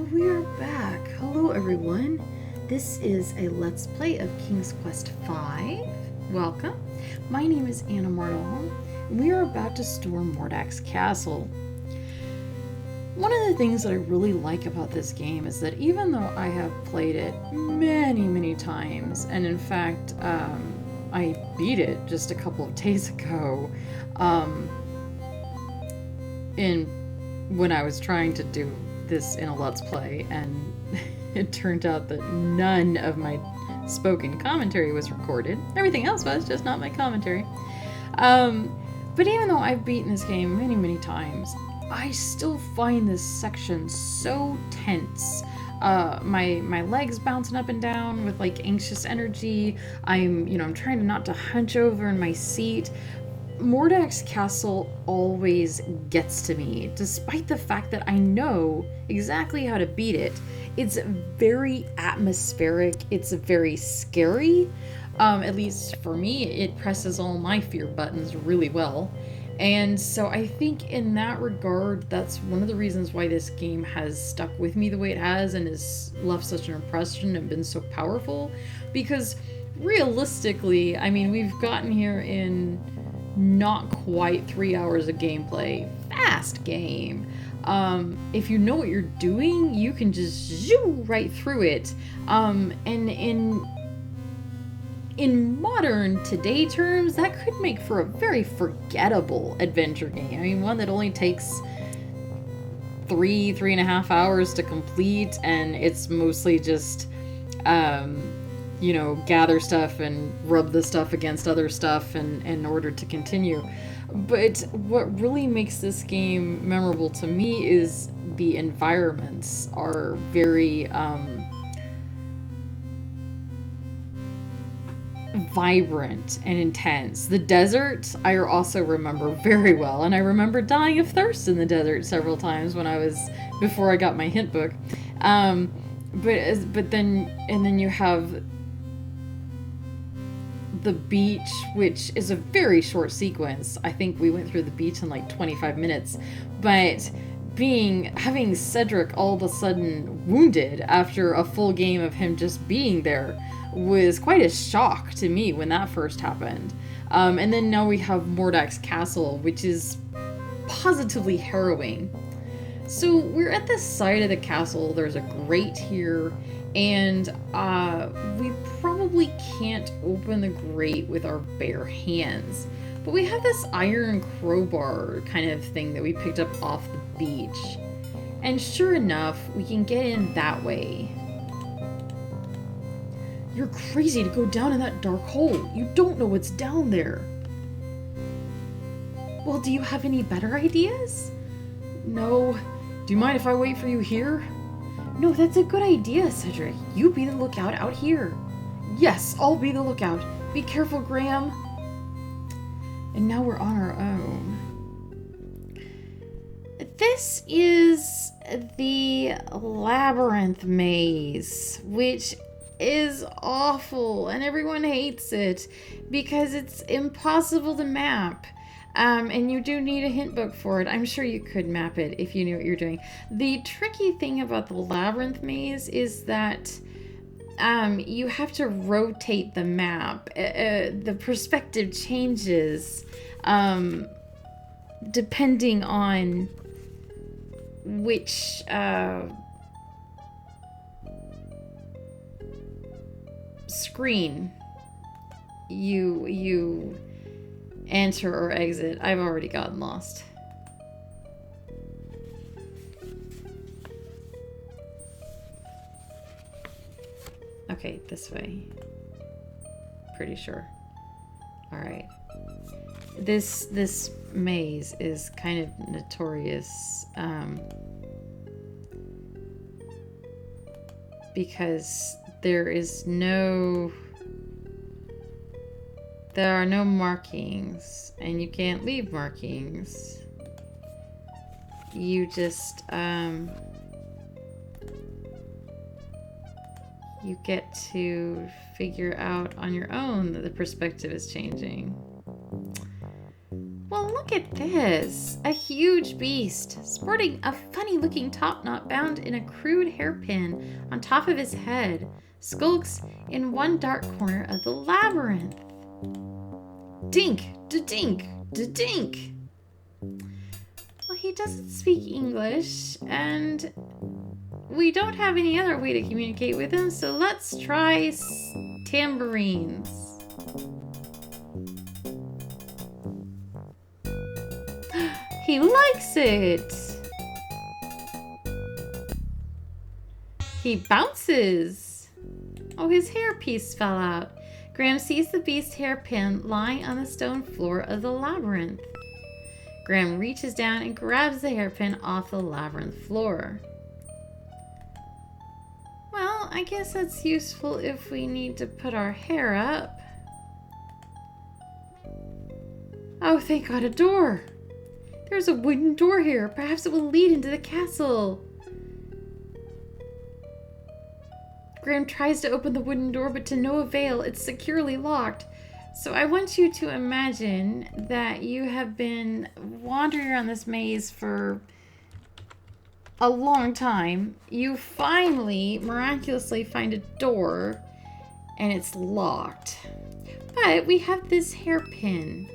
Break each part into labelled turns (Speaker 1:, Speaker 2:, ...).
Speaker 1: And we're back. Hello everyone. This is a Let's Play of King's Quest V. Welcome. My name is Anna Mordack, and we are about to storm Mordack's castle. One of the things that I really like about this game is that even though I have played it many times, and in fact, I beat it just a couple of days ago, when I was trying to do this in a Let's Play, and it turned out that none of my spoken commentary was recorded. Everything else was, just not my commentary. But even though I've beaten this game many times, I still find this section so tense. My legs bouncing up and down with like anxious energy. I'm trying not to hunch over in my seat. Mordack's castle always gets to me, despite the fact that I know exactly how to beat it. It's very atmospheric, it's very scary, at least for me. It presses all my fear buttons really well. And so I think in that regard, that's one of the reasons why this game has stuck with me the way it has and has left such an impression and been so powerful. Because realistically, I mean, we've gotten here in not quite 3 hours of gameplay. Fast game. If you know what you're doing, you can just zoom right through it. And in modern today terms, that could make for a very forgettable adventure game. I mean, one that only takes 3.5 hours to complete, and it's mostly just gather stuff and rub the stuff against other stuff in order to continue. But what really makes this game memorable to me is the environments are very vibrant and intense. The desert I also remember very well, and I remember dying of thirst in the desert several times before I got my hint book. But then you have the beach, which is a very short sequence. I think we went through the beach in like 25 minutes, but having Cedric all of a sudden wounded after a full game of him just being there was quite a shock to me when that first happened. And then now we have Mordack's castle, which is positively harrowing. So we're at the side of the castle. There's a grate here, and we probably can't open the grate with our bare hands. But we have this iron crowbar kind of thing that we picked up off the beach. And sure enough, we can get in that way. You're crazy to go down in that dark hole. You don't know what's down there. Well, do you have any better ideas? No. Do you mind if I wait for you here? No, that's a good idea, Cedric. You be the lookout out here. Yes, I'll be the lookout. Be careful, Graham. And now we're on our own. This is the labyrinth maze, which is awful, and everyone hates it because it's impossible to map. And you do need a hint book for it. I'm sure you could map it if you knew what you're doing. The tricky thing about the labyrinth maze is that you have to rotate the map. The perspective changes depending on which screen you enter or exit. I've already gotten lost. Okay, this way. Pretty sure. Alright. This maze is kind of notorious because there are no markings, and you can't leave markings. You just, you get to figure out on your own that the perspective is changing. Well, look at this. A huge beast, sporting a funny-looking topknot bound in a crude hairpin on top of his head, skulks in one dark corner of the labyrinth. Dink, da-dink, da-dink. Well, he doesn't speak English, and we don't have any other way to communicate with him, so let's try tambourines. He likes it! He bounces! Oh, his hairpiece fell out. Graham sees the beast's hairpin lying on the stone floor of the labyrinth. Graham reaches down and grabs the hairpin off the labyrinth floor. Well, I guess that's useful if we need to put our hair up. Oh, thank God, a door! There's a wooden door here. Perhaps it will lead into the castle. Graham tries to open the wooden door, but to no avail. It's securely locked. So I want you to imagine that you have been wandering around this maze for a long time. You finally, miraculously find a door, and it's locked. But we have this hairpin.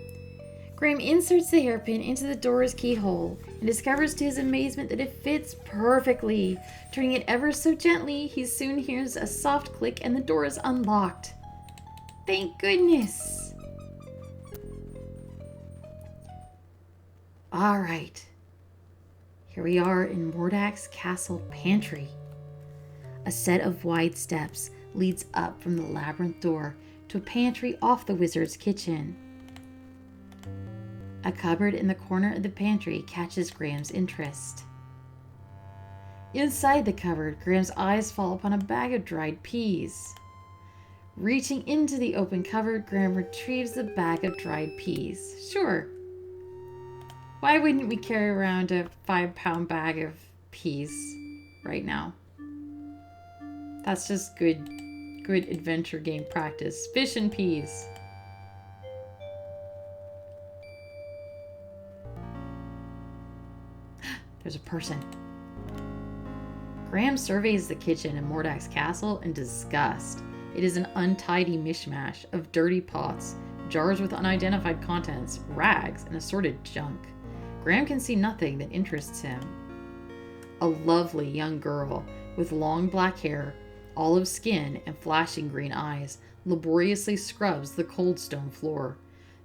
Speaker 1: Graham inserts the hairpin into the door's keyhole and discovers to his amazement that it fits perfectly. Turning it ever so gently, he soon hears a soft click and the door is unlocked. Thank goodness. All right. Here we are in Mordack's castle pantry. A set of wide steps leads up from the labyrinth door to a pantry off the wizard's kitchen. A cupboard in the corner of the pantry catches Graham's interest. Inside the cupboard, Graham's eyes fall upon a bag of dried peas. Reaching into the open cupboard, Graham retrieves the bag of dried peas. Sure. Why wouldn't we carry around a 5-pound bag of peas right now? That's just good adventure game practice. Fish and peas. There's a person. Graham surveys the kitchen in Mordack's castle in disgust. It is an untidy mishmash of dirty pots, jars with unidentified contents, rags, and assorted junk. Graham can see nothing that interests him. A lovely young girl with long black hair, olive skin, and flashing green eyes laboriously scrubs the cold stone floor.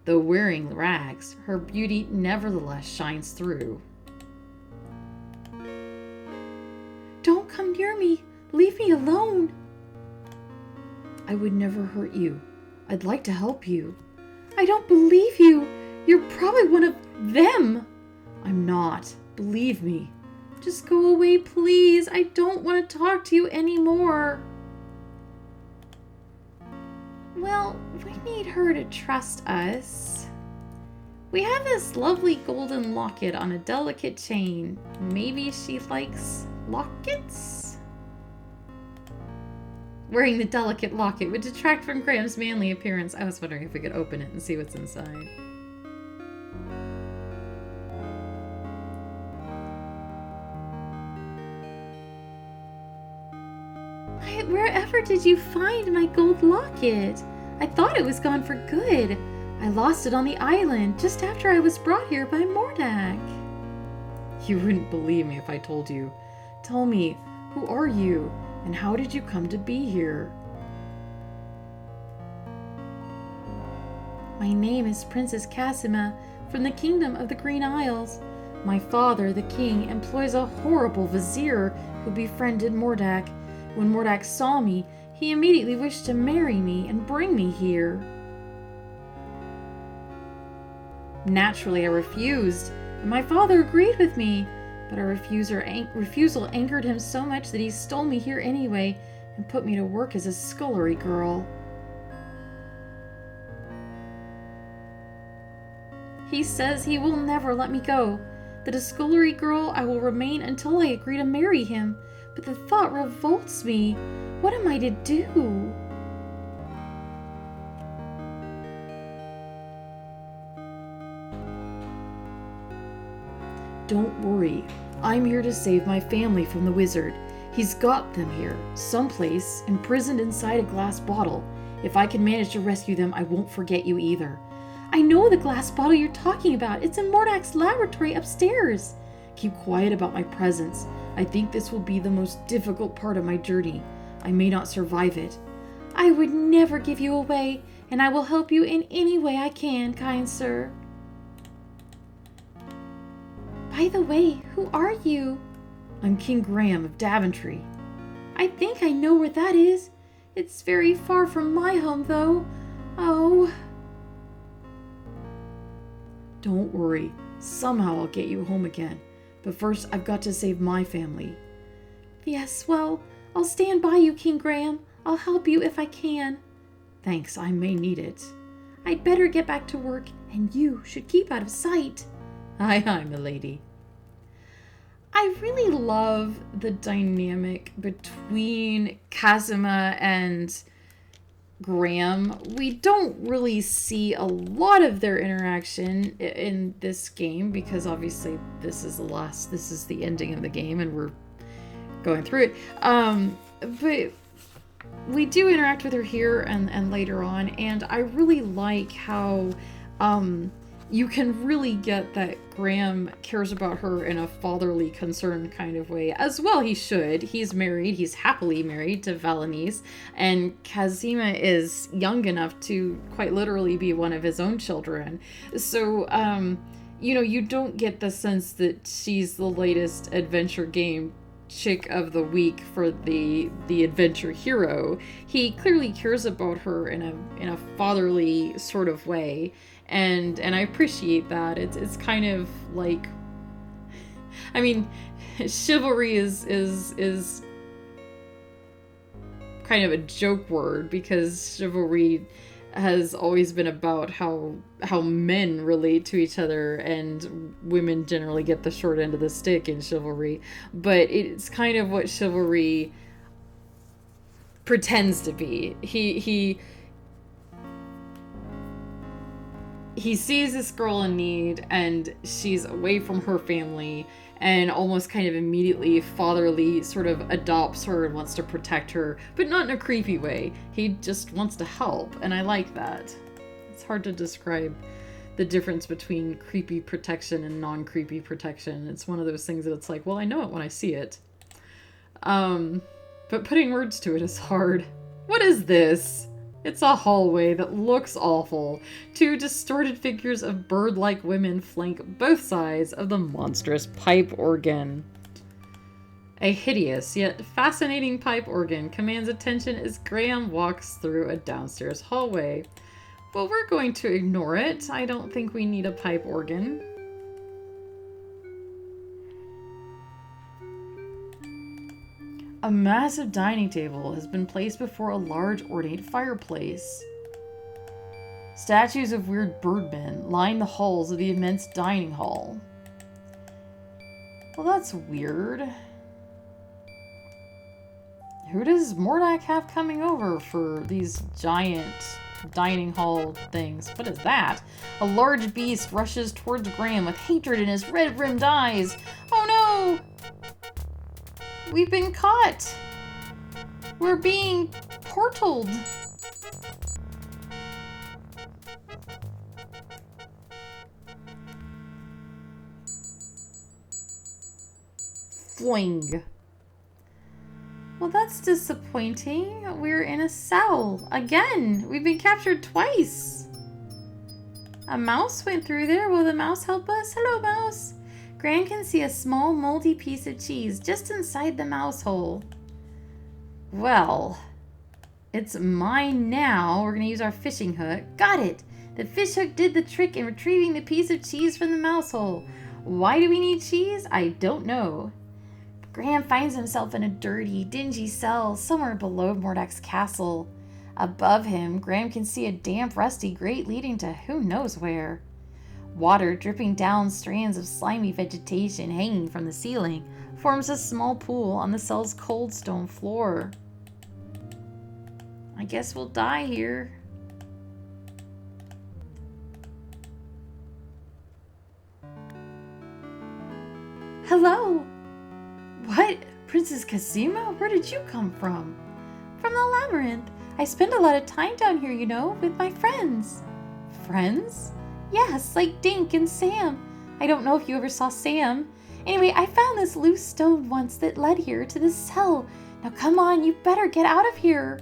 Speaker 1: Though wearing rags, her beauty nevertheless shines through. Don't come near me! Leave me alone! I would never hurt you. I'd like to help you. I don't believe you! You're probably one of them! I'm not. Believe me. Just go away, please. I don't want to talk to you anymore. Well, we need her to trust us. We have this lovely golden locket on a delicate chain. Maybe she likes lockets? Wearing the delicate locket would detract from Graham's manly appearance. I was wondering if we could open it and see what's inside. Wherever did you find my gold locket? I thought it was gone for good. I lost it on the island just after I was brought here by Mordack. You wouldn't believe me if I told you. Tell me, who are you, and how did you come to be here? My name is Princess Cassima, from the Kingdom of the Green Isles. My father, the king, employs a horrible vizier who befriended Mordack. When Mordack saw me, he immediately wished to marry me and bring me here. Naturally, I refused, and my father agreed with me. But our refusal angered him so much that he stole me here anyway and put me to work as a scullery girl. He says he will never let me go. That a scullery girl I will remain until I agree to marry him. But the thought revolts me. What am I to do?
Speaker 2: Don't worry. I'm here to save my family from the wizard. He's got them here, someplace, imprisoned inside a glass bottle. If I can manage to rescue them, I won't forget you either. I know the glass bottle you're talking about. It's in Mordack's laboratory upstairs. Keep quiet about my presence. I think this will be the most difficult part of my journey. I may not survive it. I would never give you away, and I will help you in any way I can, kind sir. By the way, who are you? I'm King Graham of Daventry. I think I know where that is. It's very far from my home, though. Oh. Don't worry. Somehow I'll get you home again. But first, I've got to save my family. Yes, well, I'll stand by you, King Graham. I'll help you if I can. Thanks, I may need it. I'd better get back to work, and you should keep out of sight.
Speaker 1: Aye, aye, milady. I really love the dynamic between Kazuma and Graham. We don't really see a lot of their interaction in this game because obviously this is the ending of the game and we're going through it. But we do interact with her here and later on, and I really like how you can really get that Graham cares about her in a fatherly concern kind of way. As well he should. He's married. He's happily married to Valanice. And Kazuma is young enough to quite literally be one of his own children. So, you don't get the sense that she's the latest adventure game chick of the week for the adventure hero. He clearly cares about her in a fatherly sort of way. And I appreciate that. It's kind of like, I mean, chivalry is kind of a joke word because chivalry has always been about how men relate to each other and women generally get the short end of the stick in chivalry. But it's kind of what chivalry pretends to be. He sees this girl in need and she's away from her family and almost kind of immediately fatherly sort of adopts her and wants to protect her, but not in a creepy way. He just wants to help, and I like that. It's hard to describe the difference between creepy protection and non-creepy protection. It's one of those things that it's like, well, I know it when I see it. But putting words to it is hard. What is this? It's a hallway that looks awful. Two distorted figures of bird-like women flank both sides of the monstrous pipe organ. A hideous yet fascinating pipe organ commands attention as Graham walks through a downstairs hallway. Well, we're going to ignore it. I don't think we need a pipe organ. A massive dining table has been placed before a large ornate fireplace. Statues of weird birdmen line the halls of the immense dining hall. Well, that's weird. Who does Mordack have coming over for these giant dining hall things? What is that? A large beast rushes towards Graham with hatred in his red-rimmed eyes. Oh no! We've been caught! We're being portaled! Fling. Well, that's disappointing. We're in a cell. Again! We've been captured twice! A mouse went through there. Will the mouse help us? Hello, mouse! Gran can see a small moldy piece of cheese just inside the mouse hole. Well, it's mine now. We're going to use our fishing hook. Got it! The fish hook did the trick in retrieving the piece of cheese from the mouse hole. Why do we need cheese? I don't know. Graham finds himself in a dirty, dingy cell somewhere below Mordack's castle. Above him, Graham can see a damp, rusty grate leading to who knows where. Water dripping down strands of slimy vegetation hanging from the ceiling forms a small pool on the cell's cold stone floor. I guess we'll die here.
Speaker 2: What? Princess Casima? Where did you come from? From the labyrinth. I spend a lot of time down here, you know, with my friends. Friends? Yes, like Dink and Sam. I don't know if you ever saw Sam. Anyway, I found this loose stone once that led here to this cell. Now come on, you better get out of here.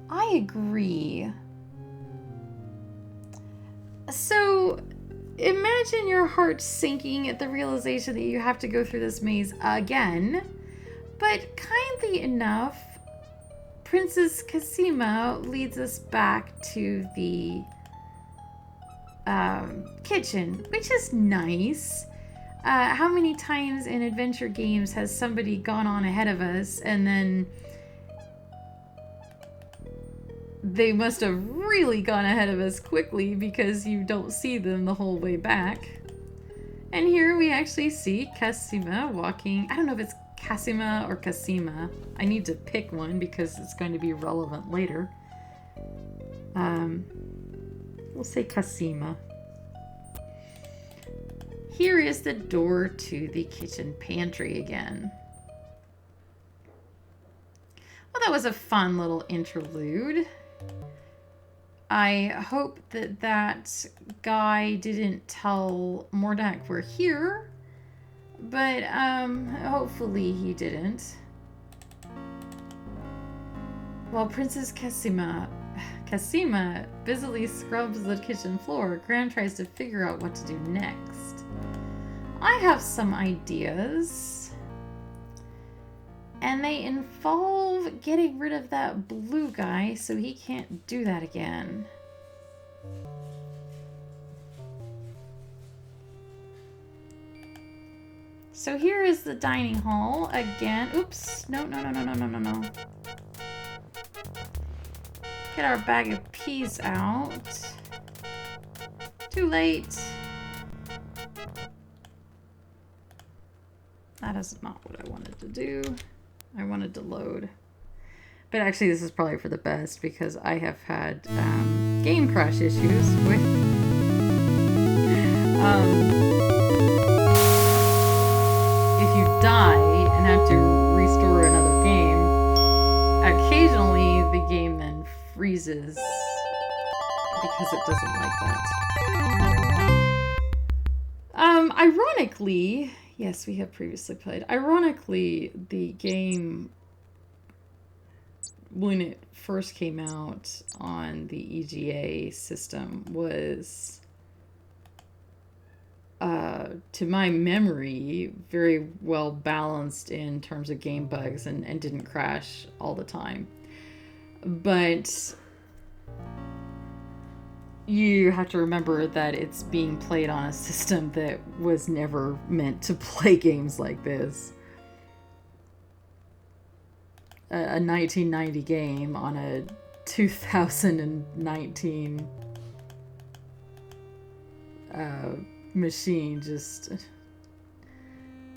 Speaker 2: I agree. So, imagine your heart sinking at the realization that you have to go through this maze again. But kindly enough, Princess Casima leads us back to the kitchen, which is nice. How many times in adventure games has somebody gone on ahead of us and then they must have really gone ahead of us quickly because you don't see them the whole way back? And here we actually see Casima walking. I don't know if it's Casima or Casima. I need to pick one because it's going to be relevant later. We'll say Casima. Here is the door to the kitchen pantry again. Well, that was a fun little interlude. I hope that that guy didn't tell Mordack we're here, but hopefully he didn't. While Princess Casima busily scrubs the kitchen floor, Graham tries to figure out what to do next. I have some ideas, and they involve getting rid of that blue guy so he can't do that again. So here is the dining hall again. Oops, no. Get our bag of peas out. Too late. That is not what I wanted to do. I wanted to load. But actually this is probably for the best because I have had game crash issues with if you die and have to restore another game, occasionally the game then freezes because it doesn't like that. Ironically, yes, we have previously played. Ironically, the game, when it first came out on the EGA system, was, to my memory, very well balanced in terms of game bugs and didn't crash all the time. But you have to remember that it's being played on a system that was never meant to play games like this. A 1990 game on a 2019 machine just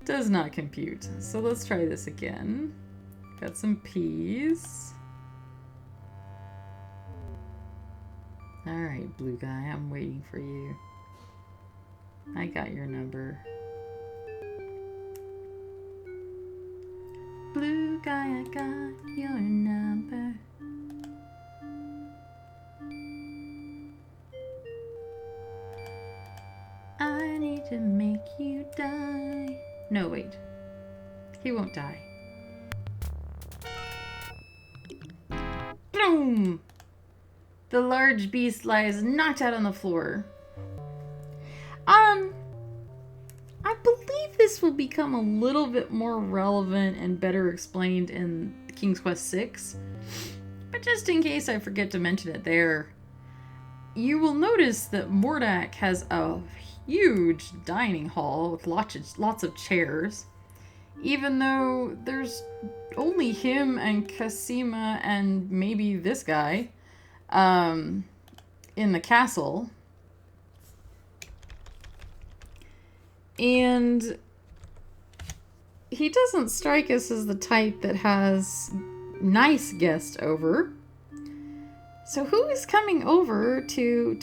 Speaker 2: does not compute. So let's try this again. Got some peas. Alright, blue guy, I'm waiting for you. I got your number. Blue guy, I got your number. I need to make you die. No, wait. He won't die. Boom! The large beast lies knocked out on the floor. I believe this will become a little bit more relevant and better explained in King's Quest VI. But just in case I forget to mention it there, you will notice that Mordack has a huge dining hall with lots of chairs. Even though there's only him and Casima and maybe this guy in the castle. And he doesn't strike us as the type that has nice guests over. So who is coming over to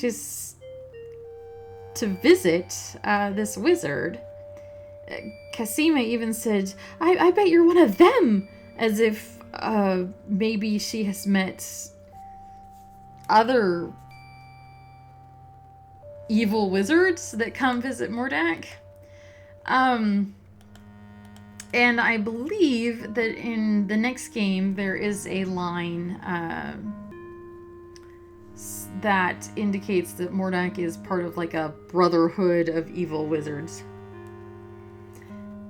Speaker 2: visit this wizard? Casima even said, I bet you're one of them, as if maybe she has met other evil wizards that come visit Mordack. And I believe that in the next game there is a line that indicates that Mordack is part of like a brotherhood of evil wizards.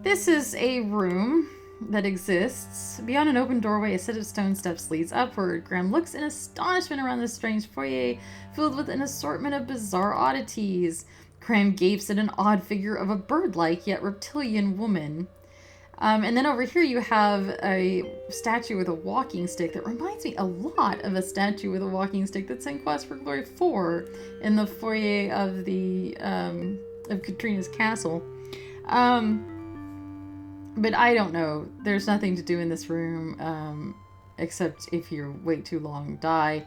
Speaker 2: This is a room that exists. Beyond an open doorway, a set of stone steps leads upward. Graham looks in astonishment around this strange foyer filled with an assortment of bizarre oddities. Graham gapes at an odd figure of a bird-like yet reptilian woman. And then over here you have a statue with a walking stick that reminds me a lot of a statue with a walking stick that's in Quest for Glory 4 in the foyer of the of Katrina's castle. But I don't know. There's nothing to do in this room except if you wait too long, die.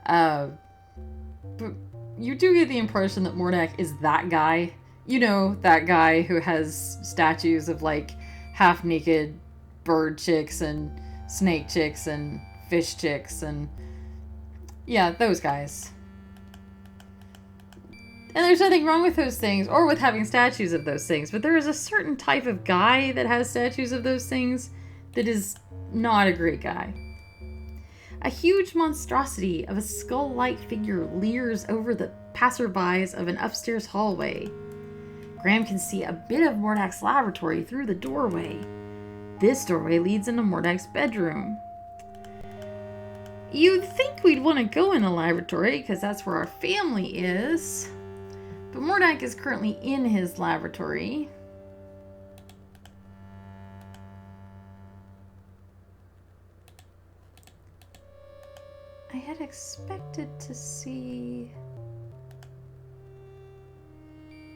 Speaker 2: But you do get the impression that Mordack is that guy. You know, that guy who has statues of like half-naked bird chicks and snake chicks and fish chicks and yeah, those guys. And there's nothing wrong with those things or with having statues of those things, but there is a certain type of guy that has statues of those things that is not a great guy. A huge monstrosity of a skull-like figure leers over the passerbys of an upstairs hallway. Graham can see a bit of Mordack's laboratory through the doorway. This doorway leads into Mordack's bedroom. You'd think we'd want to go in a laboratory because that's where our family is. But Mordack is currently in his laboratory. I had expected to see...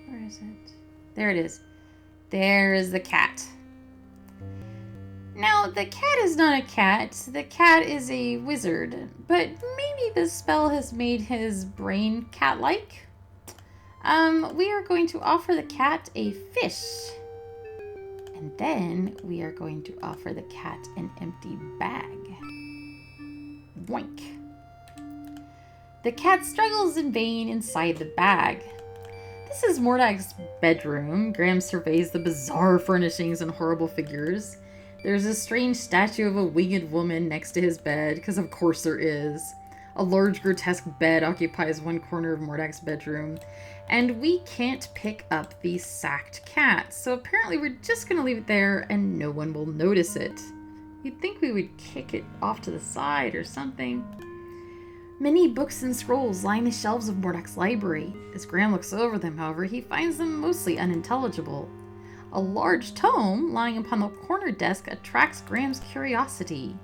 Speaker 2: Where is it? There it is. There is the cat. Now, the cat is not a cat. The cat is a wizard. But maybe this spell has made his brain cat-like. We are going to offer the cat a fish. And then we are going to offer the cat an empty bag. Boink. The cat struggles in vain inside the bag. This is Mordack's bedroom. Graham surveys the bizarre furnishings and horrible figures. There's a strange statue of a winged woman next to his bed, because of course there is. A large grotesque bed occupies one corner of Mordack's bedroom. And we can't pick up the sacked cat, so apparently we're just going to leave it there and no one will notice it. You'd think we would kick it off to the side or something. Many books and scrolls line the shelves of Mordack's library. As Graham looks over them, however, he finds them mostly unintelligible. A large tome lying upon the corner desk attracts Graham's curiosity.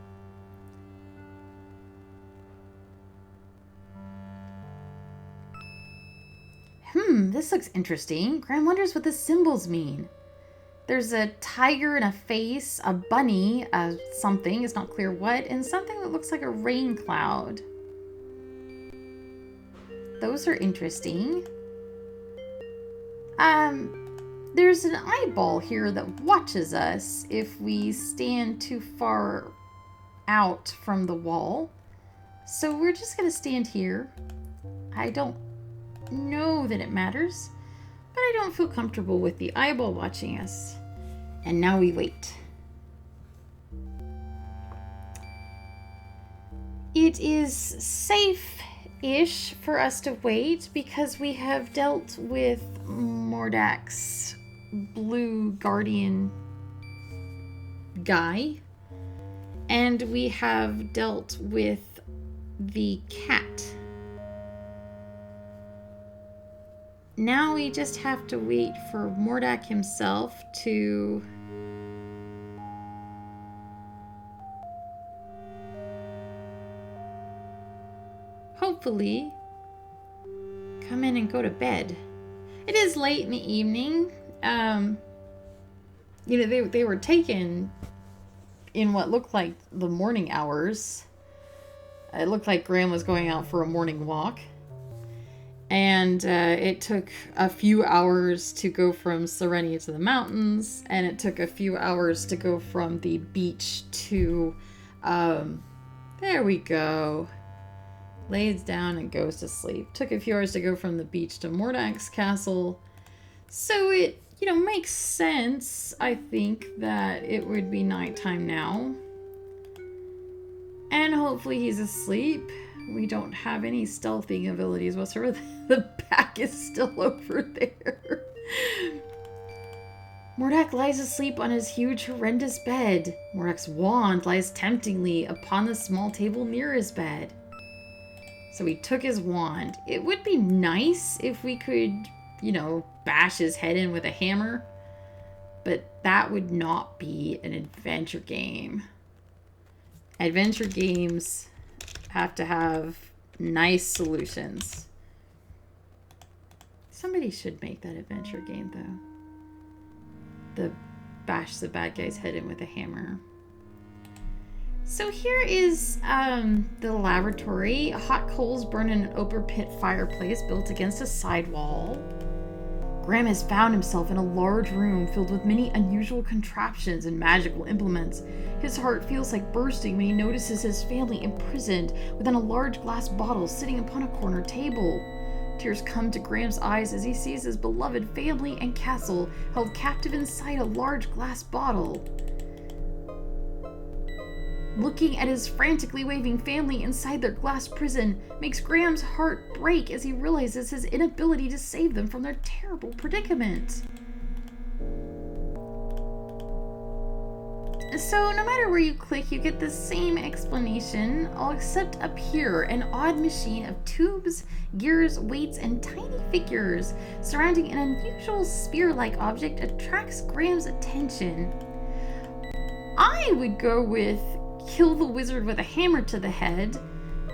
Speaker 2: This looks interesting. Graham wonders what the symbols mean. There's a tiger and a face, a bunny, something, it's not clear what, and something that looks like a rain cloud. Those are interesting. There's an eyeball here that watches us if we stand too far out from the wall. So we're just going to stand here. I don't know that it matters, but I don't feel comfortable with the eyeball watching us. And now we wait. It is safe-ish for us to wait because we have dealt with Mordack's blue guardian guy, and we have dealt with the cat. Now we just have to wait for Mordack himself to hopefully come in and go to bed. It is late in the evening. They were taken in what looked like the morning hours. It looked like Graham was going out for a morning walk.
Speaker 1: And it took a few hours to go from Serenia to the mountains, and it took a few hours to go from the beach to, there we go. Lays down and goes to sleep. Took a few hours to go from the beach to Mordack's castle. So it, makes sense, I think, that it would be nighttime now. And hopefully he's asleep. We don't have any stealthing abilities whatsoever. The pack is still over there. Mordack lies asleep on his huge, horrendous bed. Mordack's wand lies temptingly upon the small table near his bed. So he took his wand. It would be nice if we could, bash his head in with a hammer. But that would not be an adventure game. Adventure games have to have nice solutions. Somebody should make that adventure game, though. The bash the bad guy's head in with a hammer. So here is the laboratory. Hot coals burn in an open pit fireplace built against a side wall. Graham has found himself in a large room filled with many unusual contraptions and magical implements. His heart feels like bursting when he notices his family imprisoned within a large glass bottle sitting upon a corner table. Tears come to Graham's eyes as he sees his beloved family and castle held captive inside a large glass bottle. Looking at his frantically waving family inside their glass prison makes Graham's heart break as he realizes his inability to save them from their terrible predicament. So no matter where you click, you get the same explanation, all except up here, an odd machine of tubes, gears, weights, and tiny figures surrounding an unusual spear-like object attracts Graham's attention. I would go with kill the wizard with a hammer to the head,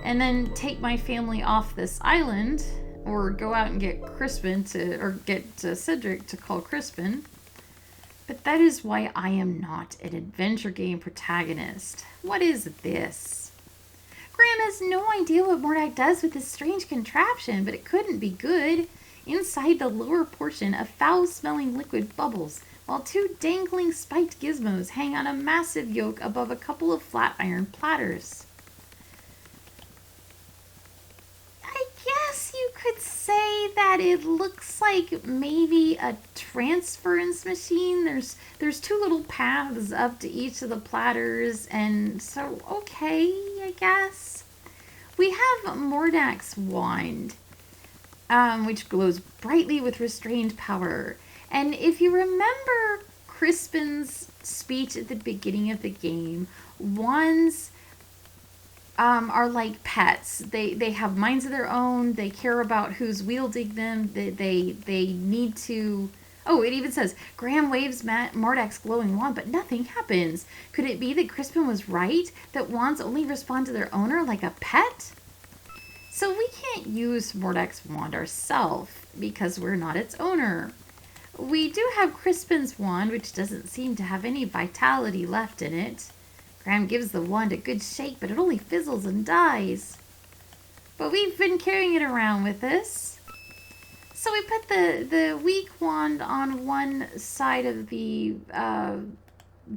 Speaker 1: and then take my family off this island, or go out and get Cedric to call Crispin. But that is why I am not an adventure game protagonist. What is this? Graham has no idea what Mordack does with this strange contraption, but it couldn't be good. Inside the lower portion, a foul-smelling liquid bubbles, while two dangling spiked gizmos hang on a massive yoke above a couple of flat iron platters. I guess you could say that it looks like maybe a transference machine. There's two little paths up to each of the platters, and so, okay, I guess. We have Mordack's wand, which glows brightly with restrained power. And if you remember Crispin's speech at the beginning of the game, wands are like pets. They have minds of their own. They care about who's wielding them. They need to... Oh, it even says, Graham waves Mordack's glowing wand, but nothing happens. Could it be that Crispin was right? That wands only respond to their owner like a pet? So we can't use Mordack's wand ourselves because we're not its owner. We do have Crispin's wand, which doesn't seem to have any vitality left in it. Graham gives the wand a good shake, but it only fizzles and dies. But we've been carrying it around with us. So we put the weak wand on one side of the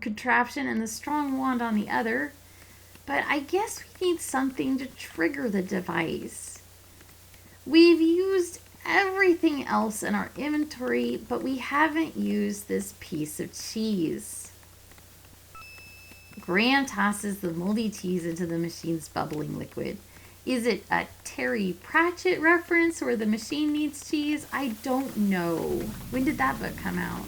Speaker 1: contraption and the strong wand on the other. But I guess we need something to trigger the device. We've used everything else in our inventory, but we haven't used this piece of cheese. Graham tosses the moldy cheese into the machine's bubbling liquid. Is it a Terry Pratchett reference where the machine needs cheese? I don't know. When did that book come out?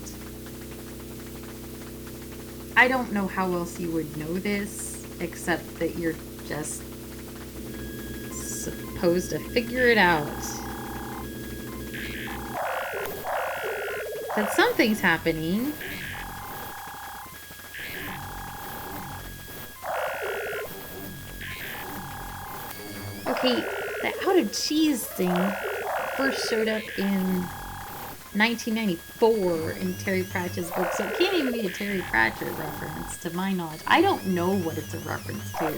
Speaker 1: I don't know how else you would know this, except that you're just supposed to figure it out. But something's happening. Okay, the out of cheese thing first showed up in 1994 in Terry Pratchett's book, so it can't even be a Terry Pratchett reference, to my knowledge. I don't know what it's a reference to.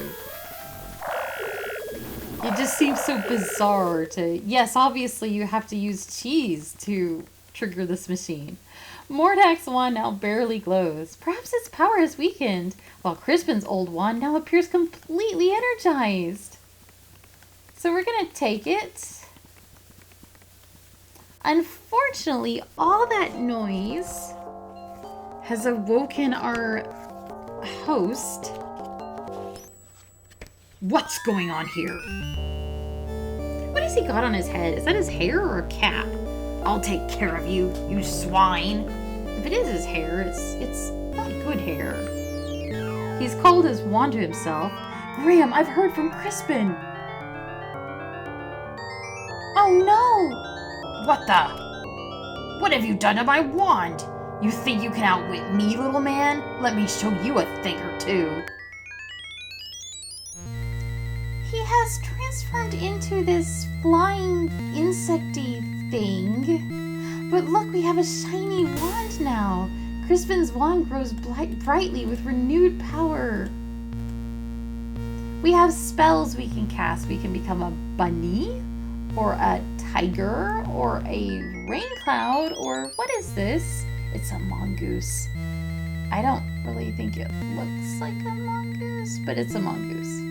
Speaker 1: It just seems so bizarre to... Yes, obviously you have to use cheese to trigger this machine. Mordack's wand now barely glows. Perhaps its power has weakened, while Crispin's old wand now appears completely energized. So we're going to take it. Unfortunately, all that noise has awoken our host.
Speaker 2: What's going on here?
Speaker 1: What has he got on his head? Is that his hair or a cap?
Speaker 2: I'll take care of you, you swine.
Speaker 1: If it is his hair, it's not good hair. He's called his wand to himself.
Speaker 2: Graham, I've heard from Crispin.
Speaker 1: Oh no!
Speaker 2: What the? What have you done to my wand? You think you can outwit me, little man? Let me show you a thing or two.
Speaker 1: He has transformed into this flying insecty thing. But look, we have a shiny wand now. Crispin's wand grows brightly with renewed power. We have spells we can cast. We can become a bunny, or a tiger, or a rain cloud, or what is this? It's a mongoose. I don't really think it looks like a mongoose, but it's a mongoose.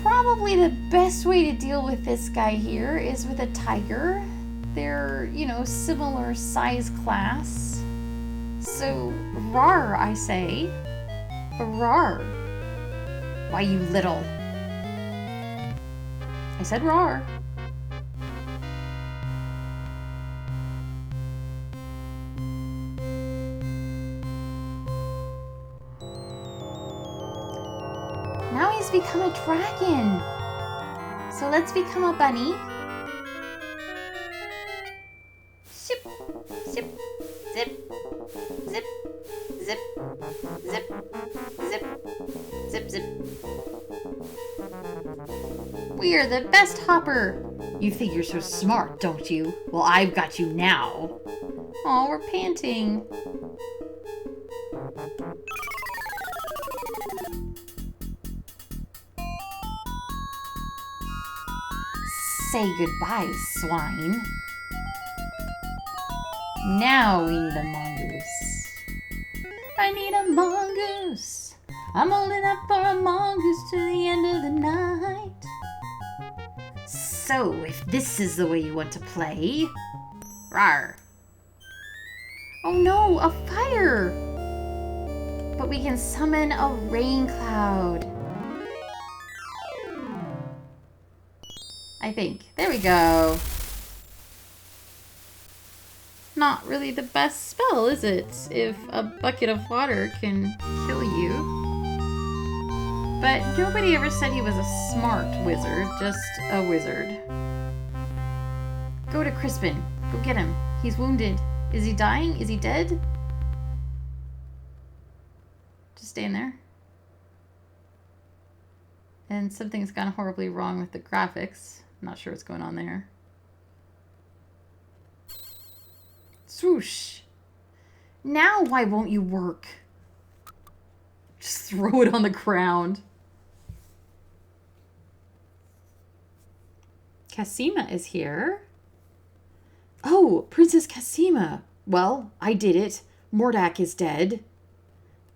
Speaker 1: Probably the best way to deal with this guy here is with a tiger. They're, similar size class. So, rawr, I say. Rawr.
Speaker 2: Why, you little...
Speaker 1: I said rawr. Now he's become a dragon. So let's become a bunny. Zip, zip, zip, zip, zip, zip, zip, zip, zip. We are the best hopper.
Speaker 2: You think you're so smart, don't you? Well, I've got you now.
Speaker 1: Oh, we're panting.
Speaker 2: Say goodbye, swine. Now we need a mongoose.
Speaker 1: I need a mongoose. I'm holding up for a mongoose to the end of the night.
Speaker 2: So, if this is the way you want to play...
Speaker 1: Rawr. Oh no, a fire! But we can summon a rain cloud. I think. There we go. Not really the best spell, is it? If a bucket of water can kill you. But nobody ever said he was a smart wizard, just a wizard. Go to Crispin. Go get him. He's wounded. Is he dying? Is he dead? Just stand there. And something's gone horribly wrong with the graphics. I'm not sure what's going on there. Swoosh. Now why won't you work? Just throw it on the ground. Cassima is here.
Speaker 2: Oh, Princess Cassima. Well, I did it. Mordack is dead.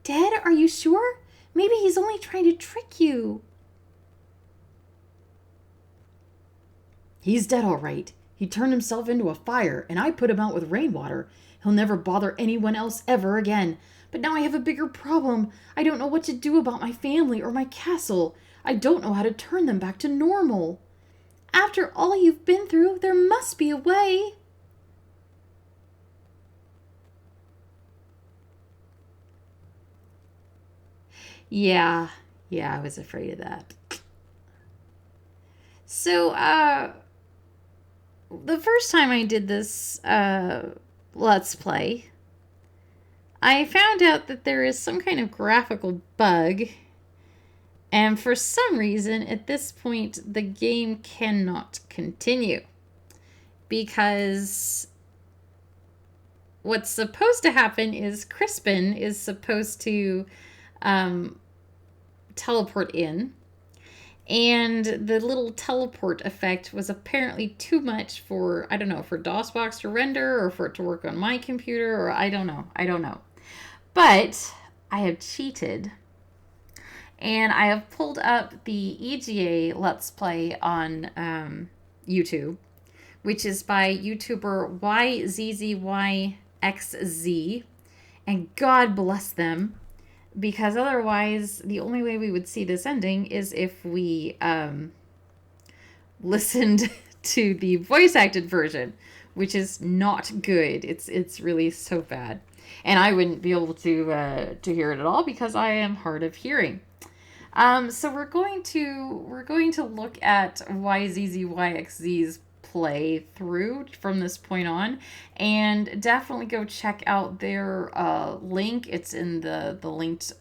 Speaker 1: Dead? Are you sure? Maybe he's only trying to trick you.
Speaker 2: He's dead, all right. He turned himself into a fire, and I put him out with rainwater. He'll never bother anyone else ever again. But now I have a bigger problem. I don't know what to do about my family or my castle. I don't know how to turn them back to normal.
Speaker 1: After all you've been through, there must be a way. Yeah, I was afraid of that. So, the first time I did this Let's Play, I found out that there is some kind of graphical bug, and for some reason, at this point, the game cannot continue. Because what's supposed to happen is Crispin is supposed to teleport in, And the little teleport effect was apparently too much for, I don't know, for DOSBox to render or for it to work on my computer, or I don't know. But I have cheated. And I have pulled up the EGA Let's Play on YouTube, which is by YouTuber YZZYXZ. And God bless them, because otherwise the only way we would see this ending is if we listened to the voice acted version, which is not good. It's really so bad. And I wouldn't be able to hear it at all because I am hard of hearing. So we're going to look at YZZYXZ's play through from this point on, and definitely go check out their link. It's in the linked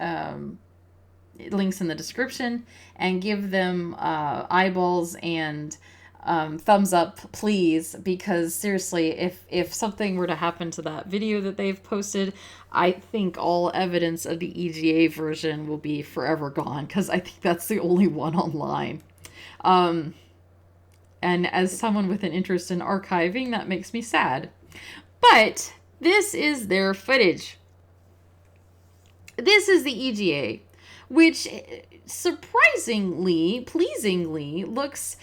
Speaker 1: links in the description, and give them eyeballs and thumbs up, please, because seriously, if something were to happen to that video that they've posted, I think all evidence of the EGA version will be forever gone, because I think that's the only one online. And as someone with an interest in archiving, that makes me sad. But this is their footage. This is the EGA, which surprisingly, pleasingly, looks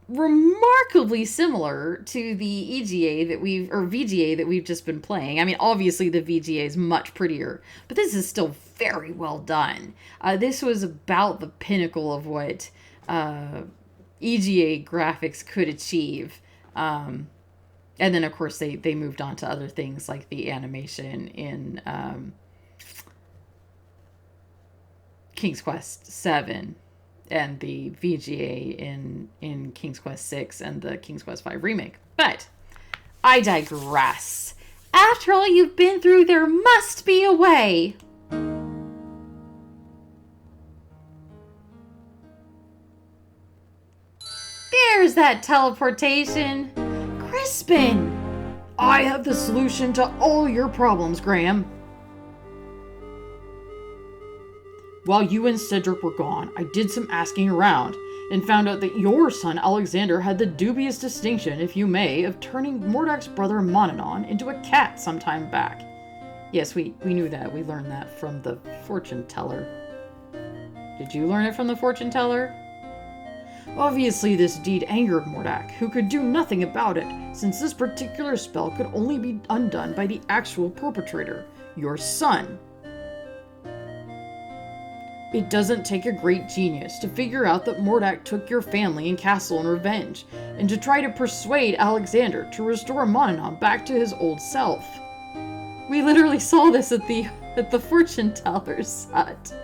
Speaker 1: remarkably similar to the EGA that VGA that we've just been playing. I mean, obviously the VGA is much prettier, but this is still very well done. This was about the pinnacle of what EGA graphics could achieve. And then, of course, they moved on to other things like the animation in King's Quest VII, and the VGA in King's Quest VI and the King's Quest V remake. But I digress. After all you've been through, there must be a way. There's that teleportation. Crispin!
Speaker 2: I have the solution to all your problems, Graham. While you and Cedric were gone, I did some asking around and found out that your son Alexander had the dubious distinction, if you may, of turning Mordack's brother Monanon into a cat some time back. Yes, we knew that. We learned that from the fortune teller. Did you learn it from the fortune teller? Obviously, this deed angered Mordack, who could do nothing about it, since this particular spell could only be undone by the actual perpetrator, your son. It doesn't take a great genius to figure out that Mordack took your family and castle in revenge, and to try to persuade Alexander to restore Monanon back to his old self. We literally saw this at the fortune teller's hut.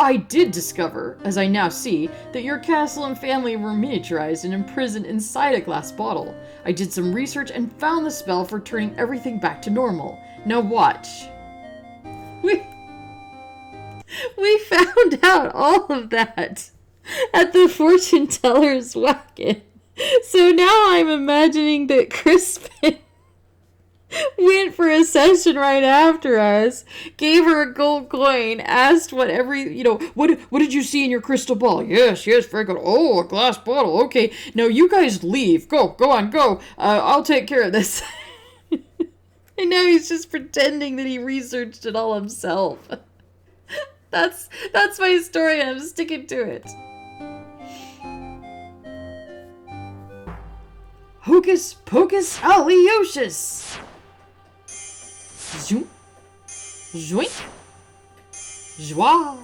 Speaker 2: I did discover, as I now see, that your castle and family were miniaturized and imprisoned inside a glass bottle. I did some research and found the spell for turning everything back to normal. Now watch. We found out all of that at the fortune teller's wagon. So now I'm imagining that Crispin went for a session right after us, gave her a gold coin, asked what did you see in your crystal ball? Yes, very good. Oh, a glass bottle. Okay, now you guys leave. Go on, go. I'll take care of this. And now he's just pretending that he researched it all himself. That's my story, and I'm sticking to it. Hocus pocus aliocious! Zoom. Zoink. Joie.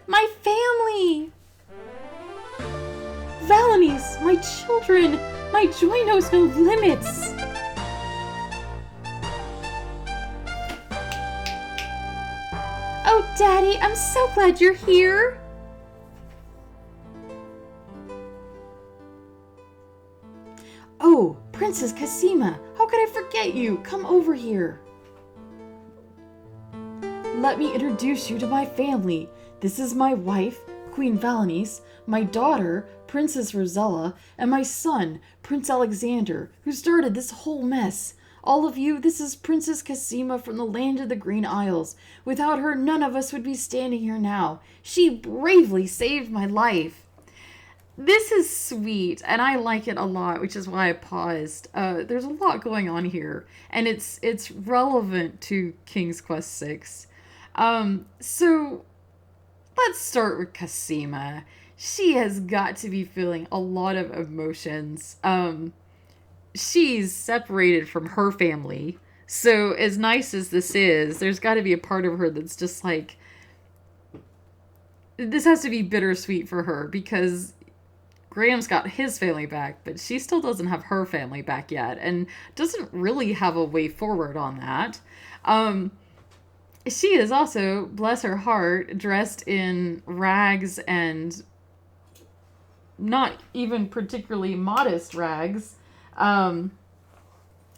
Speaker 2: My family! Valanies, my children! My joy knows no limits! Oh, Daddy, I'm so glad you're here! Oh, Princess Cassima, how could I forget you? Come over here. Let me introduce you to my family. This is my wife, Queen Valanies, my daughter, Princess Rosella, and my son, Prince Alexander, who started this whole mess. All of you, this is Princess Cassima from the land of the Green Isles. Without her, none of us would be standing here now. She bravely saved my life. This is sweet, and I like it a lot, which is why I paused. There's a lot going on here, and it's relevant to King's Quest VI. So let's start with Cassima. She has got to be feeling a lot of emotions. She's separated from her family. So as nice as this is, there's got to be a part of her that's just like, this has to be bittersweet for her because Graham's got his family back, but she still doesn't have her family back yet and doesn't really have a way forward on that. She is also, bless her heart, dressed in rags and not even particularly modest rags. And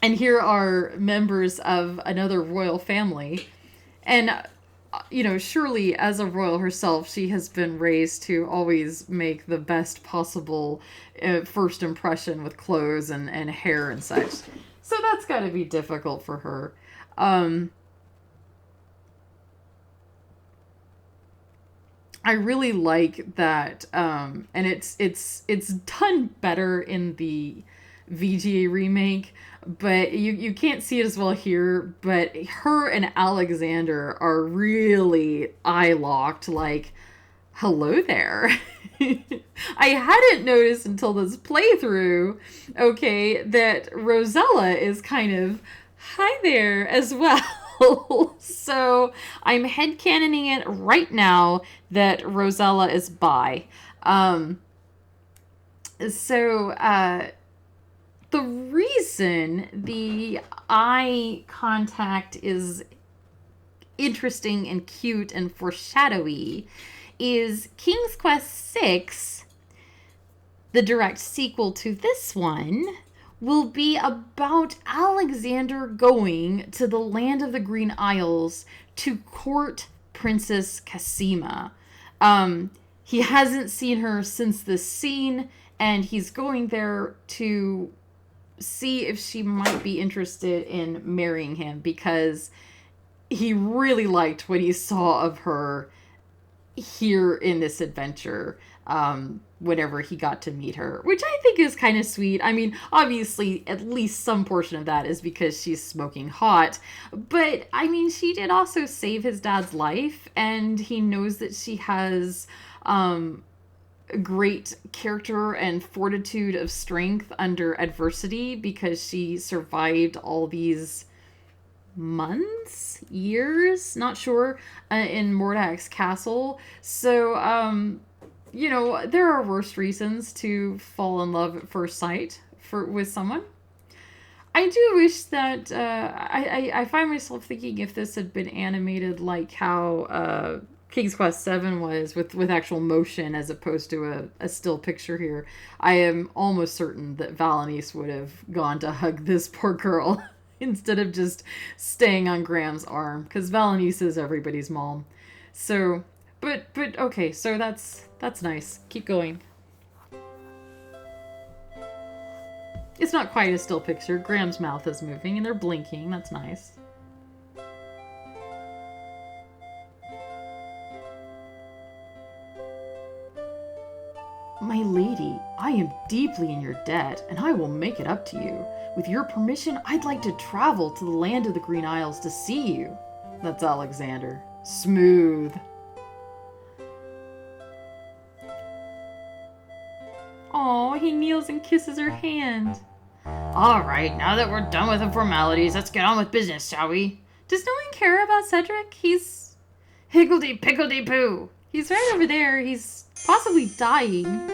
Speaker 2: here are members of another royal family. And, surely as a royal herself, she has been raised to always make the best possible first impression with clothes and hair and such. So that's got to be difficult for her. I really like that, and it's done better in the VGA remake, but you can't see it as well here, but her and Alexander are really eye-locked, like, hello there. I hadn't noticed until this playthrough, okay, that Rosella is kind of, hi there, as well. So I'm headcanoning it right now that Rosella is bi. The reason the eye contact is interesting and cute and foreshadowy is King's Quest VI, the direct sequel to this one, will be about Alexander going to the land of the Green Isles to court Princess Cassima. He hasn't seen her since this scene, and he's going there to see if she might be interested in marrying him because he really liked what he saw of her here in this adventure. Whenever he got to meet her, which I think is kind of sweet. I mean, obviously, at least some portion of that is because she's smoking hot, but I mean, she did also save his dad's life, and he knows that she has great character and fortitude of strength under adversity because she survived all these months, years, not sure, in Mordack's castle. So, there are worse reasons to fall in love at first sight with someone. I do wish that I find myself thinking if this had been animated like how King's Quest VII was with actual motion as opposed to a still picture here, I am almost certain that Valanice would have gone to hug this poor girl instead of just staying on Graham's arm, because Valanice is everybody's mom. So, but okay, so that's nice. Keep going. It's not quite a still picture. Graham's mouth is moving and they're blinking. That's nice. My lady, I am deeply in your debt, and I will make it up to you. With your permission, I'd like to travel to the land of the Green Isles to see you. That's Alexander. Smooth. Aw, he kneels and kisses her hand. Alright, now that we're done with the formalities, let's get on with business, shall we? Does no one care about Cedric? He's higgledy-piggledy-poo. He's right over there. He's possibly dying.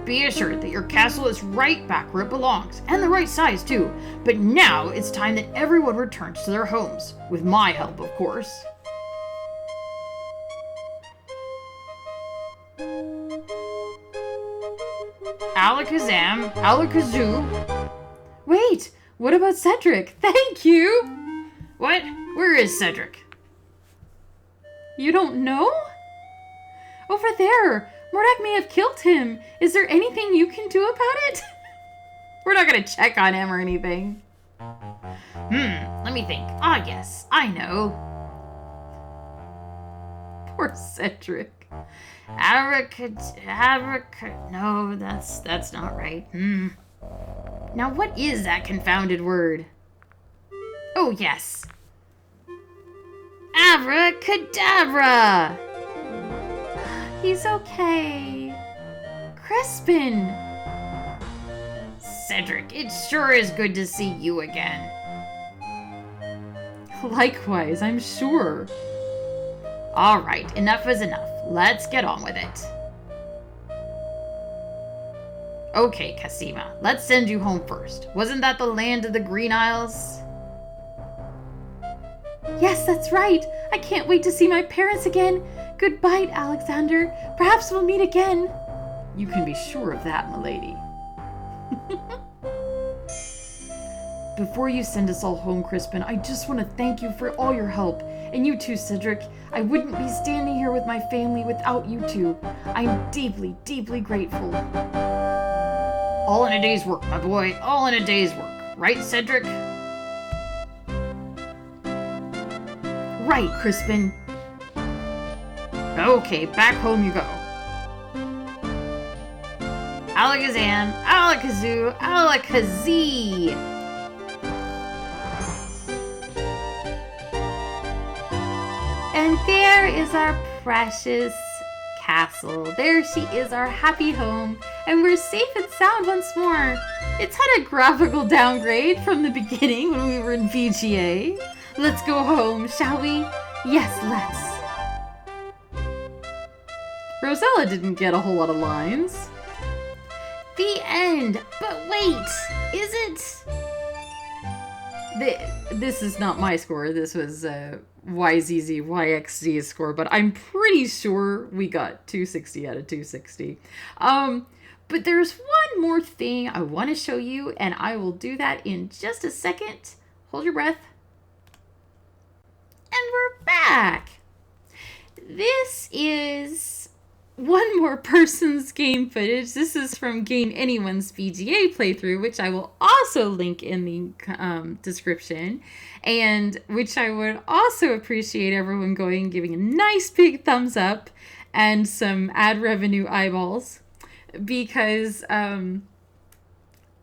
Speaker 2: Be assured that your castle is right back where it belongs, and the right size too. But now it's time that everyone returns to their homes, with my help, of course. Alakazam, Alakazoo. Wait, what about Cedric? Thank you! What? Where is Cedric? You don't know? Over there! Mordack may have killed him. Is there anything you can do about it? We're not gonna check on him or anything. Let me think. Ah, yes, I know.
Speaker 1: Poor Cedric.
Speaker 2: No, that's not right. Now what is that confounded word? Oh, yes. Abracadabra! He's okay. Crispin! Cedric, it sure is good to see you again.
Speaker 1: Likewise, I'm sure.
Speaker 2: All right, enough is enough. Let's get on with it. Okay, Cassima, let's send you home first. Wasn't that the land of the Green Isles?
Speaker 1: Yes, that's right. I can't wait to see my parents again. Goodbye, Alexander. Perhaps we'll meet again. You can be sure of that, milady. Before you send us all home, Crispin, I just want to thank you for all your help. And you too, Cedric. I wouldn't be standing here with my family without you two. I'm deeply, deeply grateful.
Speaker 2: All in a day's work, my boy. All in a day's work. Right, Cedric?
Speaker 1: Right, Crispin.
Speaker 2: Okay, back home you go. Alakazam, Alakazoo, Alakazee!
Speaker 1: And there is our precious castle. There she is, our happy home. And we're safe and sound once more. It's had a graphical downgrade from the beginning when we were in VGA. Let's go home, shall we? Yes, let's. Rosella didn't get a whole lot of lines.
Speaker 2: The end. But wait, is it?
Speaker 1: This is not my score. This was YZZYXZ's score, but I'm pretty sure we got 260 out of 260. But there's one more thing I want to show you, and I will do that in just a second. Hold your breath. And we're back. This is one more person's game footage. This is from Game Anyone's VGA playthrough, which I will also link in the description, and which I would also appreciate everyone going and giving a nice big thumbs up and some ad revenue eyeballs, because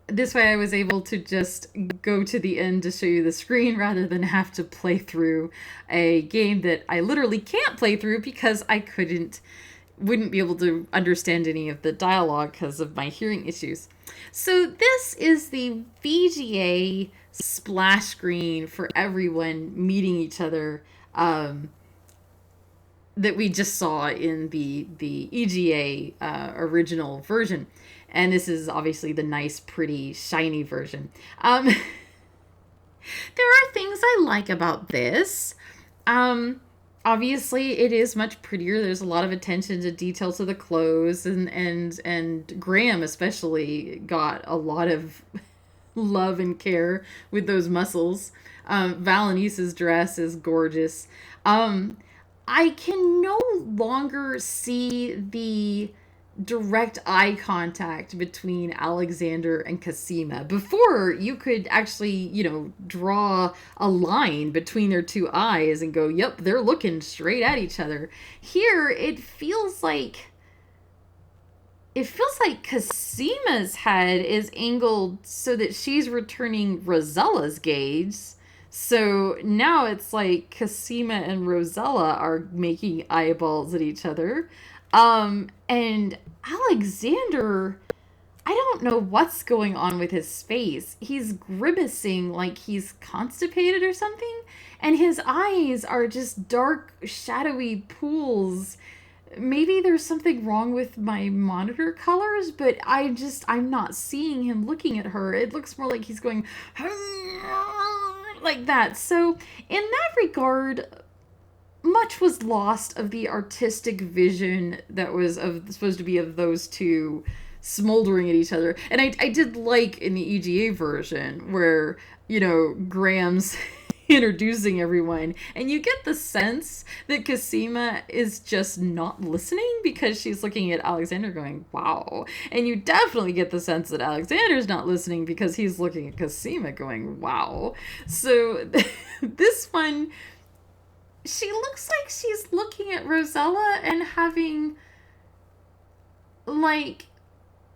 Speaker 1: this way I was able to just go to the end to show you the screen rather than have to play through a game that I literally can't play through because I wouldn't be able to understand any of the dialogue because of my hearing issues. So this is the VGA splash screen for everyone meeting each other that we just saw in the EGA original version. And this is obviously the nice, pretty, shiny version. There are things I like about this. Obviously, it is much prettier. There's a lot of attention to detail to the clothes, and Graham especially got a lot of love and care with those muscles. Valenice's dress is gorgeous. I can no longer see the direct eye contact between Alexander and Cassima. Before, you could actually, draw a line between their two eyes and go, yep, they're looking straight at each other. Here, it feels like Cassima's head is angled so that she's returning Rosella's gaze. So now it's like Cassima and Rosella are making eyeballs at each other. And Alexander, I don't know what's going on with his face. He's grimacing like he's constipated or something, and his eyes are just dark, shadowy pools. Maybe there's something wrong with my monitor colors, but I'm not seeing him looking at her. It looks more like he's going like that. So in that regard, much was lost of the artistic vision that was supposed to be of those two smoldering at each other. And I did like in the EGA version where, Graham's introducing everyone, and you get the sense that Cosima is just not listening because she's looking at Alexander going, wow. And you definitely get the sense that Alexander's not listening because he's looking at Cosima going, wow. So this one, she looks like she's looking at Rosella and having, like,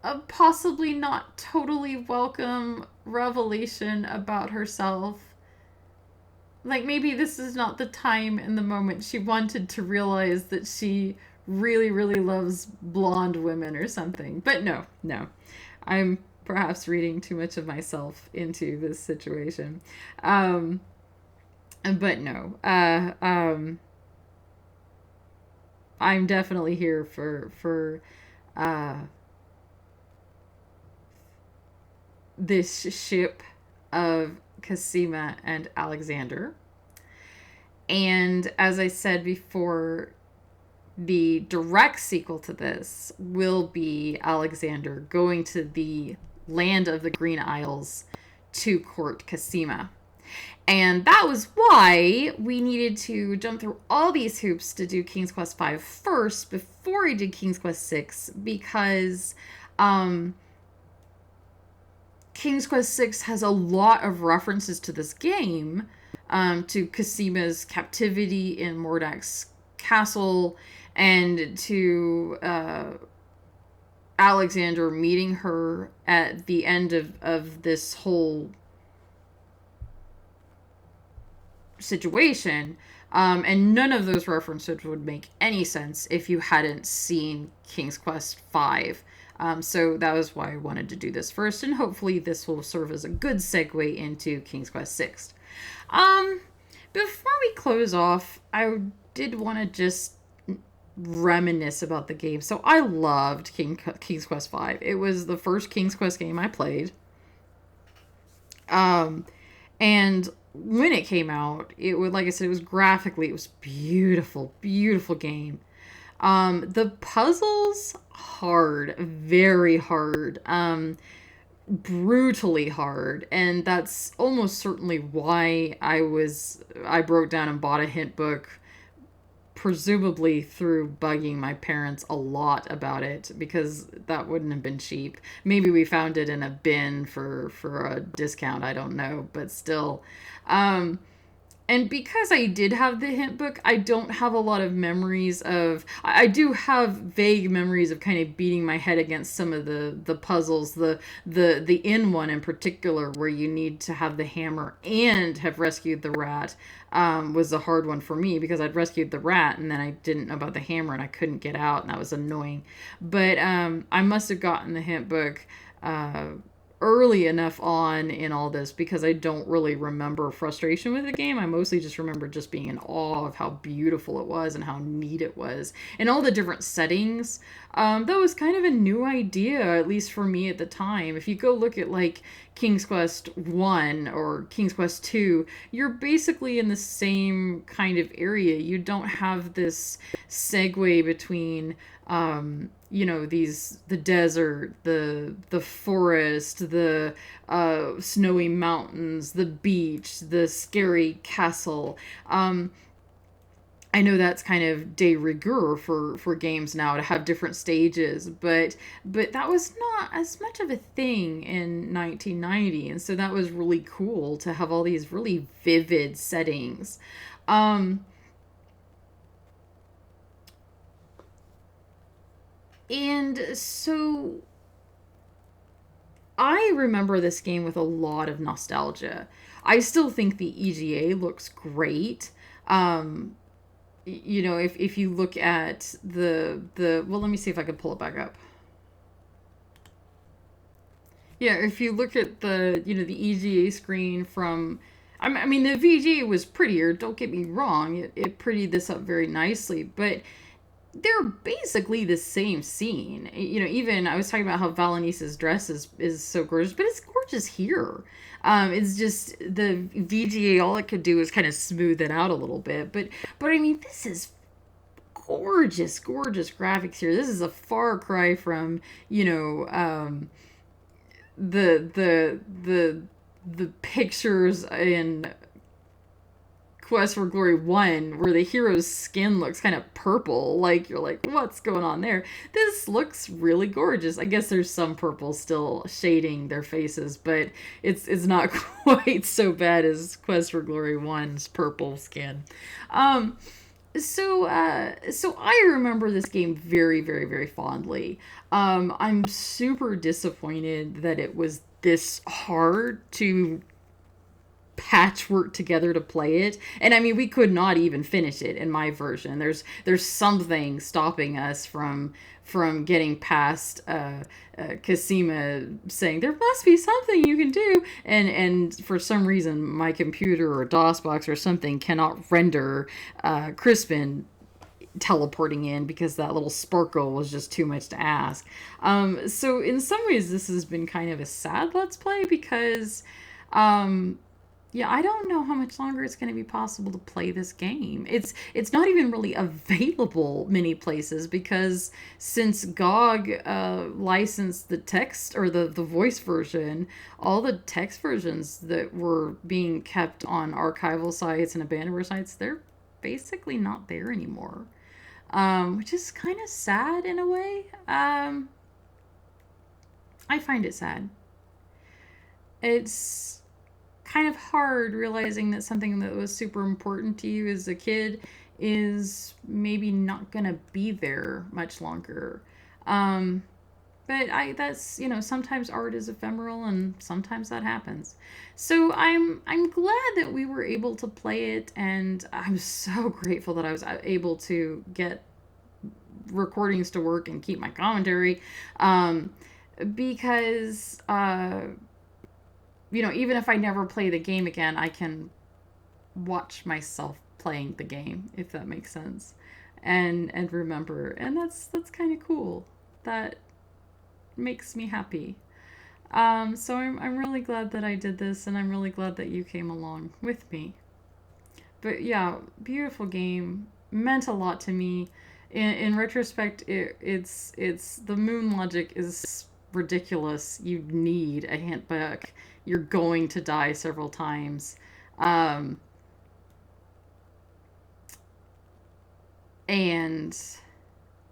Speaker 1: a possibly not totally welcome revelation about herself. Like, maybe this is not the time and the moment she wanted to realize that she really, really loves blonde women or something. But no. I'm perhaps reading too much of myself into this situation. But no. I'm definitely here for this ship of Cosima and Alexander. And as I said before, the direct sequel to this will be Alexander going to the land of the Green Isles to court Cosima. And that was why we needed to jump through all these hoops to do King's Quest V first before we did King's Quest VI, because King's Quest VI has a lot of references to this game, to Cosima's captivity in Mordack's castle, and to Alexander meeting her at the end of this whole situation. And none of those references would make any sense if you hadn't seen King's Quest V. So that was why I wanted to do this first, and hopefully this will serve as a good segue into King's Quest VI. Before we close off, I did want to just reminisce about the game. So I loved King's Quest V. It was the first King's Quest game I played. And when it came out, it would, like I said, it was graphically, it was beautiful, beautiful game. The puzzles, hard, very hard, brutally hard, and that's almost certainly why I broke down and bought a hint book, presumably through bugging my parents a lot about it, because that wouldn't have been cheap. Maybe we found it in a bin for a discount, I don't know, but still. And because I did have the hint book, I don't have a lot of memories of... I do have vague memories of kind of beating my head against some of the puzzles. The in one in particular, where you need to have the hammer and have rescued the rat, was a hard one for me, because I'd rescued the rat and then I didn't know about the hammer and I couldn't get out, and that was annoying. But I must have gotten the hint book early enough on in all this, because I don't really remember frustration with the game. I mostly just remember just being in awe of how beautiful it was and how neat it was, and all the different settings. That was kind of a new idea, at least for me at the time. If you go look at like King's Quest 1 or King's Quest 2, you're basically in the same kind of area. You don't have this segue between the desert, the forest, the snowy mountains, the beach, the scary castle. I know that's kind of de rigueur for games now to have different stages, but that was not as much of a thing in 1990, and so that was really cool to have all these really vivid settings. And so I remember this game with a lot of nostalgia. I still think the EGA looks great. If you look at the well, let me see if I can pull it back up. Yeah, if you look at the EGA screen from, I mean, the VGA was prettier, don't get me wrong, it prettied this up very nicely, but they're basically the same scene. Even I was talking about how Valenice's dress is so gorgeous, but it's gorgeous here. It's just the VGA, all it could do is kind of smooth it out a little bit. But I mean, this is gorgeous, gorgeous graphics here. This is a far cry from, the pictures in Quest for Glory 1, where the hero's skin looks kind of purple. Like, you're like, what's going on there? This looks really gorgeous. I guess there's some purple still shading their faces, but it's not quite so bad as Quest for Glory 1's purple skin. So I remember this game very, very, very fondly. I'm super disappointed that it was this hard to patchwork together to play it. And I mean, we could not even finish it in my version. There's something stopping us from getting past Casima saying there must be something you can do, and for some reason my computer or DOSBox or something cannot render Crispin teleporting in because that little sparkle was just too much to ask. So in some ways this has been kind of a sad Let's Play because yeah, I don't know how much longer it's going to be possible to play this game. It's not even really available many places because since GOG licensed the text or the voice version, all the text versions that were being kept on archival sites and abandonware sites, they're basically not there anymore, which is kind of sad in a way. I find it sad. It's kind of hard realizing that something that was super important to you as a kid is maybe not gonna be there much longer. But that's, you know, sometimes art is ephemeral and sometimes that happens. So I'm glad that we were able to play it, and I'm so grateful that I was able to get recordings to work and keep my commentary, because you know, even if I never play the game again, I can watch myself playing the game, if that makes sense, and remember, and that's kind of cool. That makes me happy. So I'm really glad that I did this, and I'm really glad that you came along with me. But yeah, beautiful game, meant a lot to me. In retrospect, it's the moon logic is ridiculous. You need a hint book. You're going to die several times. And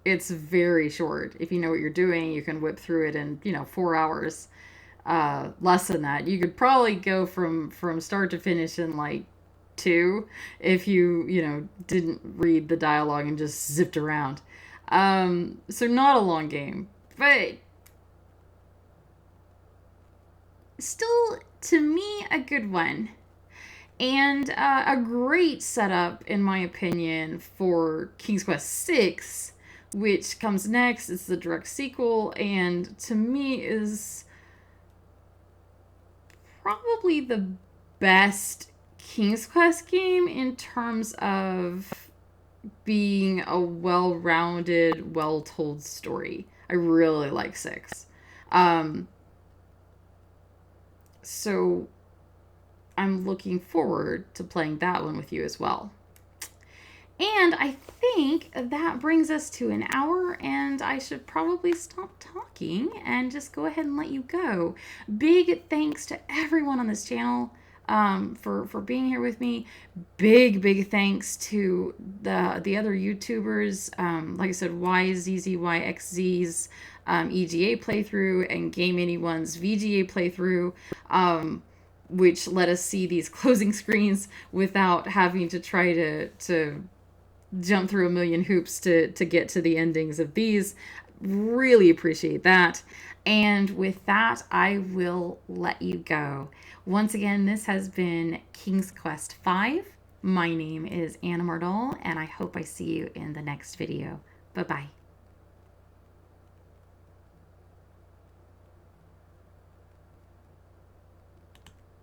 Speaker 1: it's very short. If you know what you're doing, you can whip through it in, 4 hours. Less than that. You could probably go from start to finish in like 2 if you didn't read the dialogue and just zipped around. So not a long game, but still, to me, a good one. And a great setup, in my opinion, for King's Quest VI, which comes next. It's the direct sequel, and to me is probably the best King's Quest game in terms of being a well-rounded, well-told story. I really like 6. So I'm looking forward to playing that one with you as well. And I think that brings us to an hour, and I should probably stop talking and just go ahead and let you go. Big thanks to everyone on this channel for being here with me. Big thanks to the other YouTubers. Like I said, YZZYXZ's EGA playthrough and Game Anyone's VGA playthrough, which let us see these closing screens without having to try to jump through a million hoops to get to the endings of these. Really appreciate that. And with that, I will let you go. Once again, this has been King's Quest V. My name is Anna Mordack, and I hope I see you in the next video. Bye-bye.